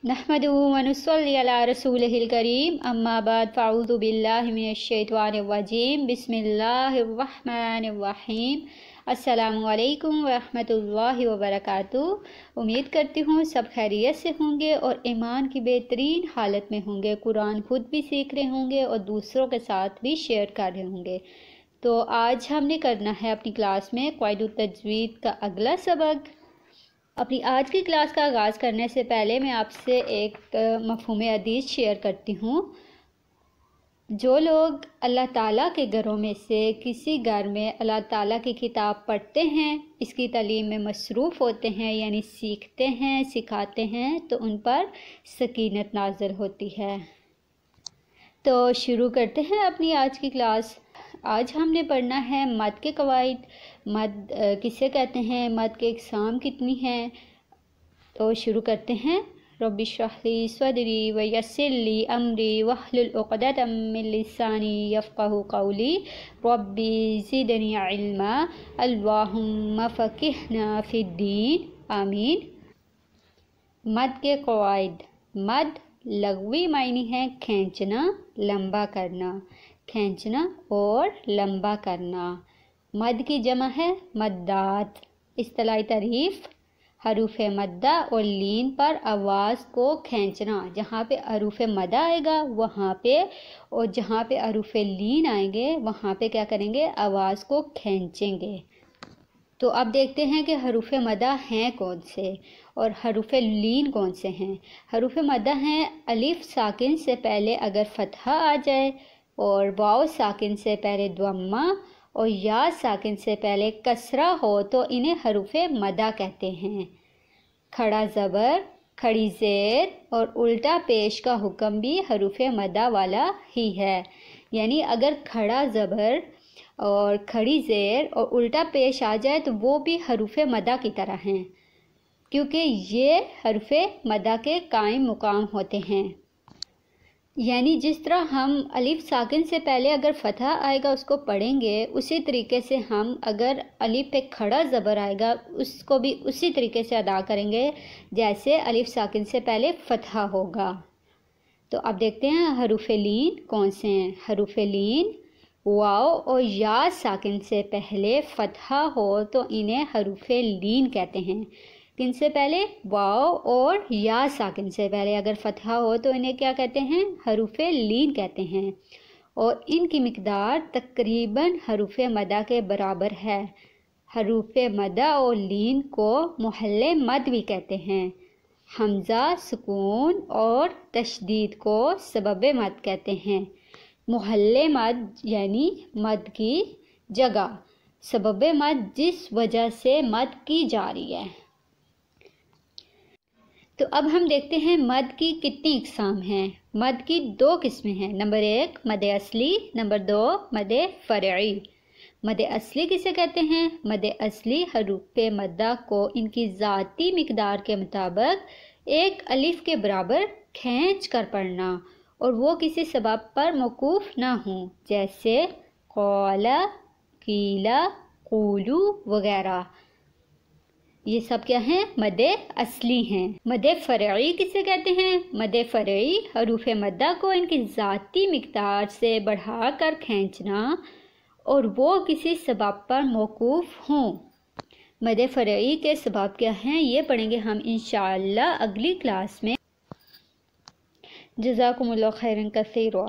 नहमदुहु व नुसल्ली अला रसूलिहिल करीम अम्मा बाद फ़अऊज़ु बिल्लाहि मिनश शैतानिर रजीम बिस्मिल्लाहिर रहमानिर रहीम। अस्सलामु अलैकुम व रहमतुल्लाहि व बरकातुहू। उम्मीद करती हूँ सब खैरियत से होंगे और ईमान की बेहतरीन हालत में होंगे। कुरान खुद भी सीख रहे होंगे और दूसरों के साथ भी शेयर कर रहे होंगे। तो आज हमने करना है अपनी क्लास में क़वाइदुत तजवीद का अगला सबक। अपनी आज की क्लास का आगाज़ करने से पहले मैं आपसे एक मफ़हूम हदीस शेयर करती हूँ। जो लोग अल्लाह ताला के घरों में से किसी घर में अल्लाह ताला की किताब पढ़ते हैं, इसकी तालीम में मसरूफ़ होते हैं, यानी सीखते हैं, सिखाते हैं, तो उन पर सकीनत नाज़िल होती है। तो शुरू करते हैं अपनी आज की क्लास। आज हमने पढ़ना है मद के क़वाइद। मद किसे कहते हैं, मद के इक़साम कितनी हैं। तो शुरू करते हैं। रब्बि इश्रह ली सदरी व यस्सिर ली अमरी वहलुल उक़दतम मिन लिसानी यफ़क़हू क़ौली रब्बि ज़िदनी इल्मा अल्लाहुम्मा फ़क़िहना फ़िद्दीन आमीन। मद के क़वाइद। मद लग़वी मायने है खींचना, लंबा करना, खींचना और लंबा करना। मद की जमा है मद्दात। इस्तिलाही तारीफ़, हरूफ मद्दा और लीन पर आवाज़ को खींचना। जहाँ पे हरूफ मद्दा आएगा वहाँ पे, और जहाँ पे हरूफ लीन आएंगे वहाँ पे क्या करेंगे, आवाज़ को खींचेंगे। तो अब देखते हैं कि हरूफ मद्दा हैं कौन से और हरूफ लीन कौन से हैं। हरूफ मद्दा हैं अलिफ साकिन से पहले अगर फतहा आ जाए, और वाव साकिन से पहले द्वम्मा, और या साकिन से पहले कसरा हो तो इन्हें हरूफ मद्दा कहते हैं। खड़ा ज़बर, खड़ी ज़ेर और उल्टा पेश का हुक्म भी हरूफ मद्दा वाला ही है। यानी अगर खड़ा ज़बर और खड़ी ज़ेर और उल्टा पेश आ जाए तो वो भी हरूफ मद्दा की तरह हैं, क्योंकि ये हरूफ मद्दा के कायम मुकाम होते हैं। यानी जिस तरह हम अलिफ साकिन से पहले अगर फतहा आएगा उसको पढ़ेंगे, उसी तरीके से हम अगर अलिफ पे खड़ा ज़बर आएगा उसको भी उसी तरीके से अदा करेंगे जैसे अलिफ साकिन से पहले फतहा होगा। तो अब देखते हैं हरूफ लीन कौन से हैं। हरूफ लीन वाव और या साकिन से पहले फतहा हो तो इन्हें हरूफ लीन कहते हैं। किन से पहले, वाव और या साकिन से पहले अगर फतहा हो तो इन्हें क्या कहते हैं, हरूफ लीन कहते हैं। और इनकी मिकदार तकरीबन हरूफ मद्दा के बराबर है। हरूफ मद्दा और लीन को मुहल्ले मद भी कहते हैं। हमज़ा, सुकून और तशदीद को सबब मद कहते हैं। मुहल्ले मद यानी मद की जगह, सबब मद जिस वजह से मद की जा रही है। तो अब हम देखते हैं मद की कितनी इक़साम हैं। मद की दो किस्में हैं। नंबर 1 मद असली, नंबर 2 मद फ़रई। मद असली किसे कहते हैं? मद असली हरूफ मद्दा को इनकी ज़ाती मिकदार के मुताबिक एक अलिफ के बराबर खींच कर पढ़ना, और वो किसी सबब पर मौकूफ़ ना हो, जैसे क़ाला, क़ीला, क़ूलू वगैरह। ये सब क्या हैं? मद असली हैं। मद फ़रई किसे कहते हैं? मद फ़रई हरूफ मद्दा को इनकी ज़ाती मिकदार से बढ़ा कर खींचना और वो किसी सबब पर मौकूफ़ हों। मद फ़रई के सबब क्या हैं ये पढ़ेंगे हम इंशाअल्लाह अगली क्लास में। जज़ाकुमुल्लाह खैरन कसीरा।